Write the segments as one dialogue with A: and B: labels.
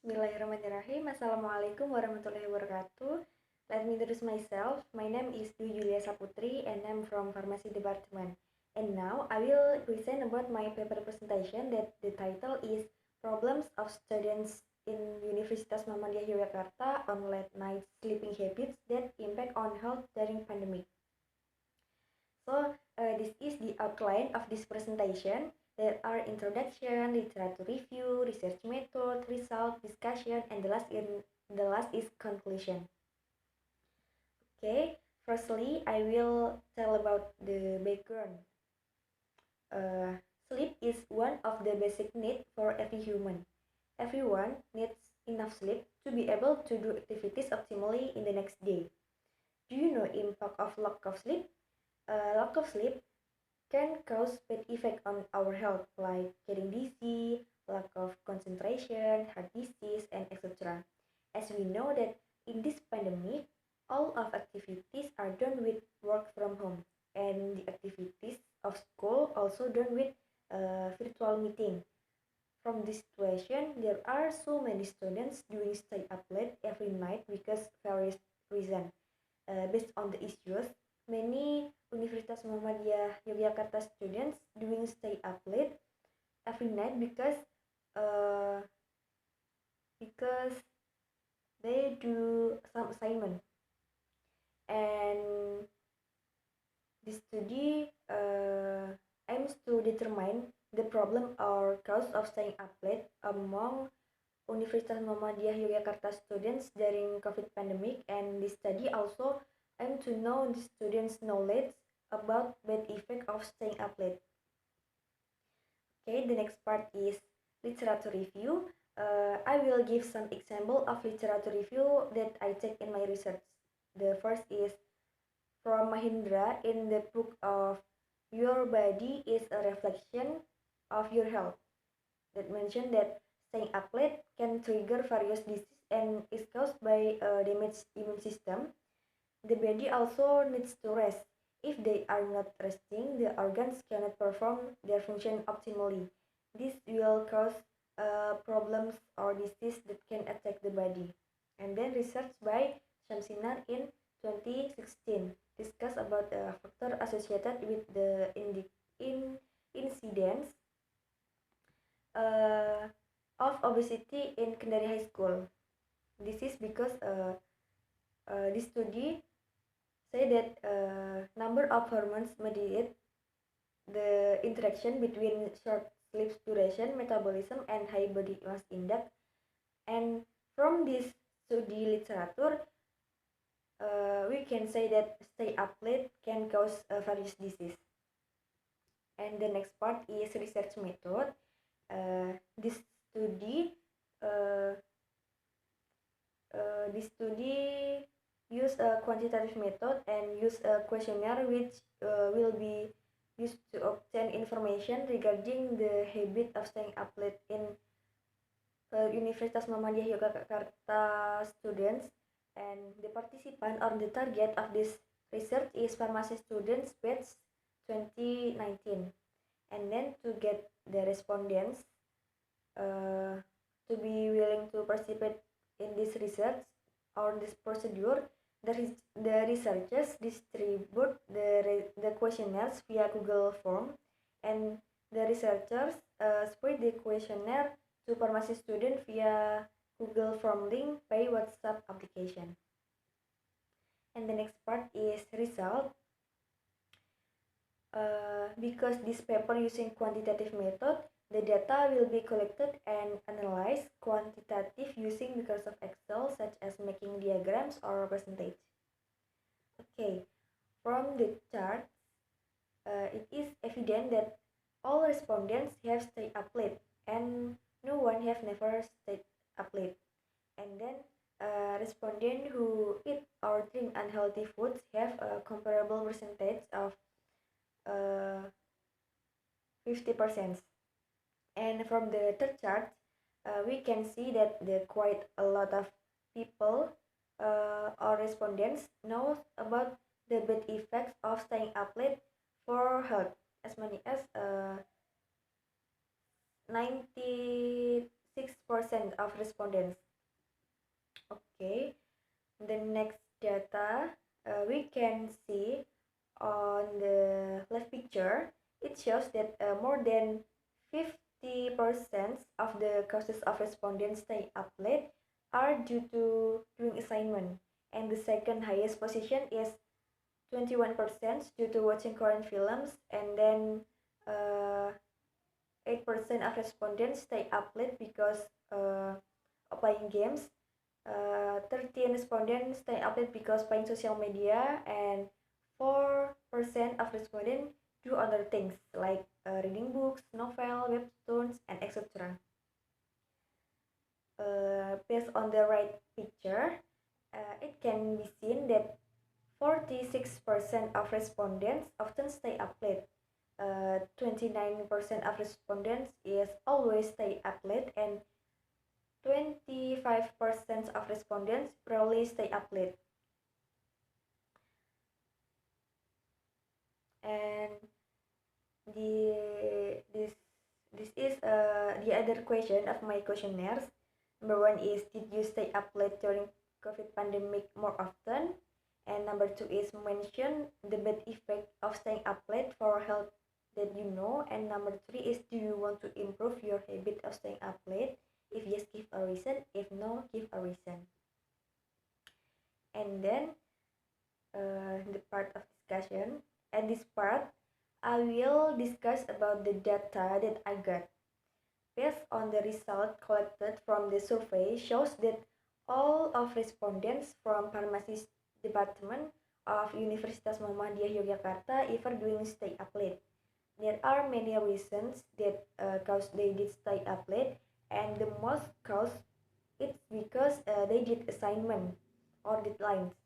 A: Bismillahirrahmanirrahim. Assalamualaikum warahmatullahi wabarakatuh. Let me introduce myself. My name is Dwi Yulia Saputri and I'm from Pharmacy Department. And now I will present about my paper presentation that the title is Problems of Students in Universitas Muhammadiyah Yogyakarta on Late Night Sleeping Habits that Impact on Health During Pandemic. This is the outline of this presentation. There are introduction, literature review, research method, result, discussion, and the last is conclusion. Okay, firstly, I will tell about the background. Sleep is one of the basic needs for every human. Everyone needs enough sleep to be able to do activities optimally in the next day. Do you know impact of lack of sleep? Lack of sleep can cause bad effect on our health like getting dizzy, lack of concentration, heart disease, and etc. As we know that in this pandemic, all of activities are done with work from home and the activities of school also done with virtual meeting. From this situation, there are so many students doing stay up late every night because various reasons. Based on the issues, many Universitas Muhammadiyah Yogyakarta students doing stay up late every night uh, because they do some assignment, and this study aims to determine the problem or cause of staying up late among Universitas Muhammadiyah Yogyakarta students during COVID pandemic, and this study also aim to know the students' knowledge about bad effect of staying up late. Okay, the next part is literature review. I will give some example of literature review that I take in my research. The first is from Mahindra in the book of Your Body is a Reflection of Your Health, that mentioned that staying up late can trigger various diseases and is caused by a damaged immune system. The body also needs to rest. If they are not resting, the organs cannot perform their function optimally. This will cause problems or disease that can attack the body. And then research by Shamsinar in 2016 discuss about the factor associated with the incidence of obesity in Kendari High School. This is because this study say that number of hormones mediate the interaction between short sleep duration, metabolism, and high body mass index. And from this study literature, we can say that stay up late can cause various disease. And the next part is research method. This study uh, use a quantitative method and use a questionnaire which will be used to obtain information regarding the habit of staying up late in Universitas Muhammadiyah Yogyakarta students, and the participant or the target of this research is pharmacy students batch 2019. And then to get the respondents to be willing to participate in this research or this procedure, the researchers distribute the questionnaires via Google form, and the researchers spread the questionnaire to pharmacy student via Google form link by WhatsApp application. And the next part is result. Because this paper using quantitative method, the data will be collected and analyzed quantitative using Microsoft Excel, such as making diagrams or percentage. Okay, from the chart, it is evident that all respondents have stayed up late and no one have never stayed up late. And then respondents who eat or drink unhealthy foods have a comparable percentage of 50%. And from the third chart, we can see that quite a lot of people or respondents know about the bad effects of staying up late for health, as many as 97% 36% of respondents. Okay, the next data we can see on the left picture. It shows that more than 50% of the causes of respondents stay up late are due to doing assignment, and the second highest position is 21% due to watching Korean films, and then 8% of respondents stay up late because of playing games. 13 respondents stay up late because playing social media, and 4% of respondents do other things like reading books, novel, webtoons, and etc. Based on the right picture, it can be seen that 46% of respondents often stay up late. 29% of respondents is always stay up late, and 25% of respondents rarely stay up late. And this is the other question of my questionnaires. Number one is, did you stay up late during COVID pandemic more often? And number two is, mention the bad effect of staying up late for health that you know. And number three is, do you want to improve your habit of staying up late? If yes, give a reason. If no, give a reason. And then the part of discussion. At this part, I will discuss about the data that I got. Based on the result collected from the survey shows that all of respondents from pharmacy department of Universitas Muhammadiyah Yogyakarta ever doing stay up late. There are many reasons that cause they did stay up late, and the most cause it's because they did assignment or deadlines,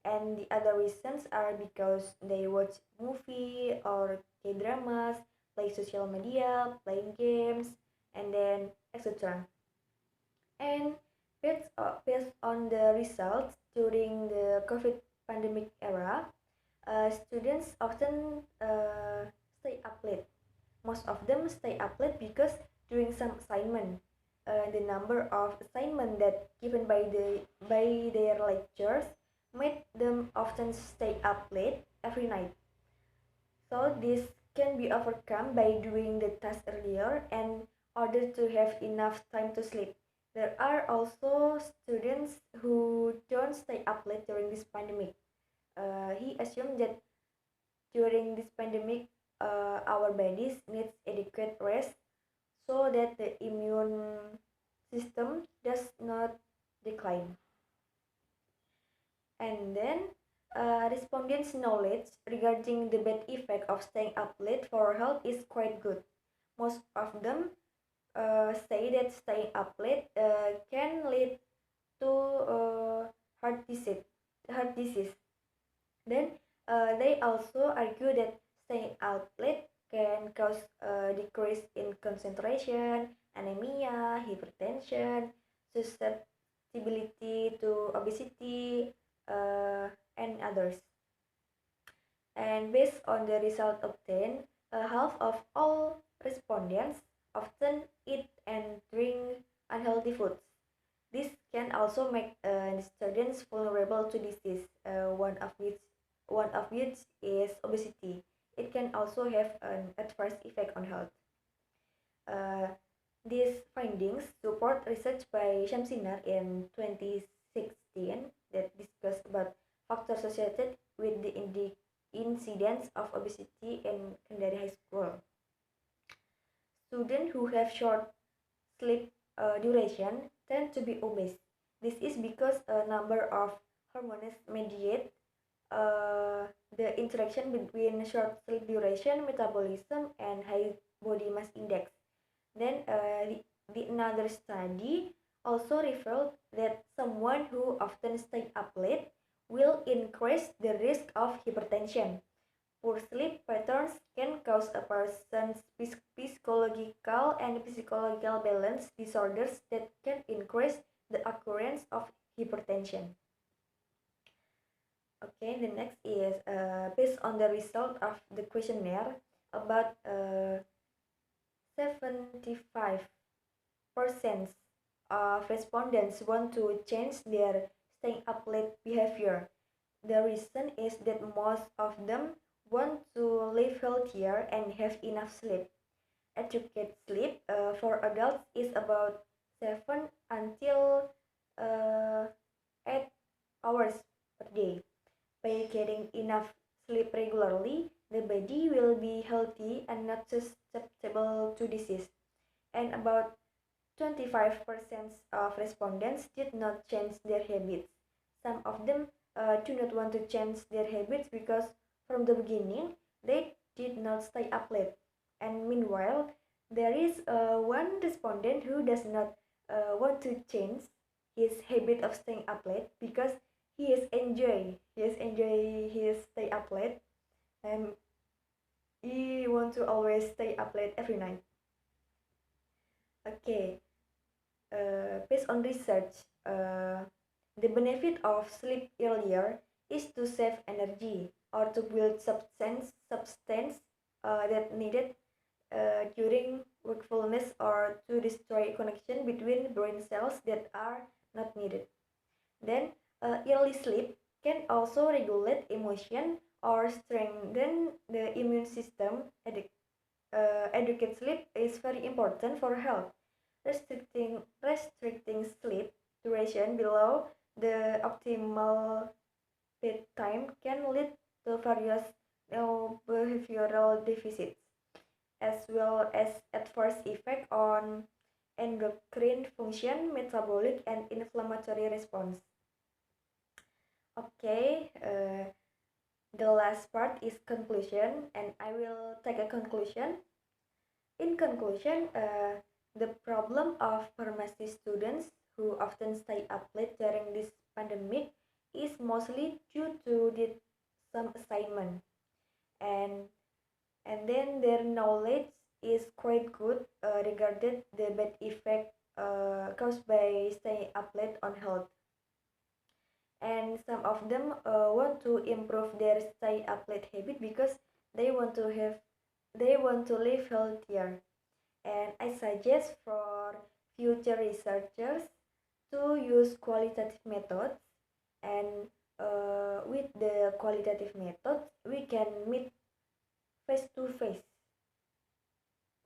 A: and the other reasons are because they watch movie or K-dramas, play social media, playing games, and then etc. And based on the results during the COVID pandemic era, students often stay up late. Most of them stay up late because during some assignment, the number of assignment that given by their lectures made them often stay up late every night. So this can be overcome by doing the task earlier and order to have enough time to sleep. There are also students who don't stay up late during this pandemic. He assumed that during this pandemic, our bodies needs adequate rest so that the immune system does not decline. And then respondents' knowledge regarding the bad effect of staying up late for health is quite good. Most of them say that staying up late can lead to heart disease. Heart disease. Then they also argue that staying up late can cause a decrease in concentration, anemia, hypertension, susceptibility to obesity, and others. And based on the result obtained, half of all respondents often eat and drink unhealthy foods. This can also make students vulnerable to disease, one of which is obesity. It can also have an adverse effect on health. Uh, these findings support research by Shamsinar in 2016 that discussed about factors associated with the incidence of obesity in Kendari High School. Students who have short sleep duration tend to be obese. This is because a number of hormones mediate the interaction between short sleep duration, metabolism, and high body mass index. Then the another study also revealed that someone who often stay up late will increase the risk of hypertension. Poor sleep patterns can cause a person's physiological and physiological balance disorders that can increase the occurrence of hypertension. Okay, the next is based on the result of the questionnaire, about 75 of respondents want to change their staying up late behavior. The reason is that most of them want to live healthier and have enough sleep. Adequate sleep for adults is about 7 until uh, 8 hours per day. By getting enough sleep regularly, the body will be healthy and not susceptible to disease. And about 25% of respondents did not change their habits. Some of them do not want to change their habits because from the beginning they did not stay up late. And meanwhile, there is one respondent who does not want to change his habit of staying up late because he is enjoy his stay up late, and he want to always stay up late every night. Okay, based on research, uh, the benefit of sleep earlier is to save energy or to build substance that needed during wakefulness or to destroy connection between brain cells that are not needed. Then, early sleep can also regulate emotion or strengthen the immune system. Adequate sleep is very important for health. Restricting sleep duration below the optimal bedtime can lead to various behavioral deficits, as well as adverse effect on endocrine function, metabolic, and inflammatory response. Okay, the last part is conclusion, and I will take a conclusion. In conclusion, the problem of pharmacy students who often stay up late during this pandemic is mostly due to some assignment, and then their knowledge is quite good regarding the bad effect caused by staying up late on health. And some of them want to improve their stay up late habit because they want to have they want to live healthier. And I suggest for future researchers to use qualitative methods, and with the qualitative methods we can meet face to face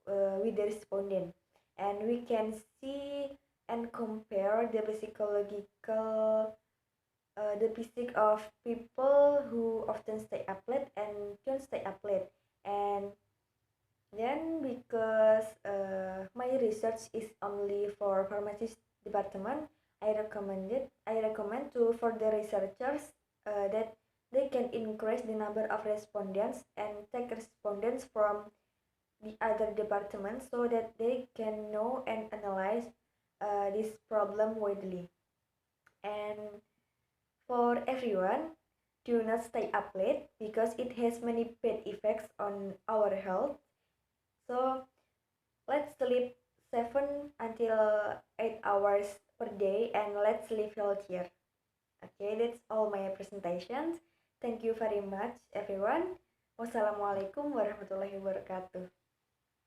A: with the respondent, and we can see and compare the physique of people who often stay up late and don't stay up late. And then, because my research is only for pharmacy department, I recommend to further researchers that they can increase the number of respondents and take respondents from the other departments so that they can know and analyze this problem widely. And for everyone, do not stay up late because it has many bad effects on our health. So let's sleep 7 until 8 hours per day and let's live healthier. Okay, that's all my presentations. Thank you very much everyone. Wassalamualaikum warahmatullahi wabarakatuh.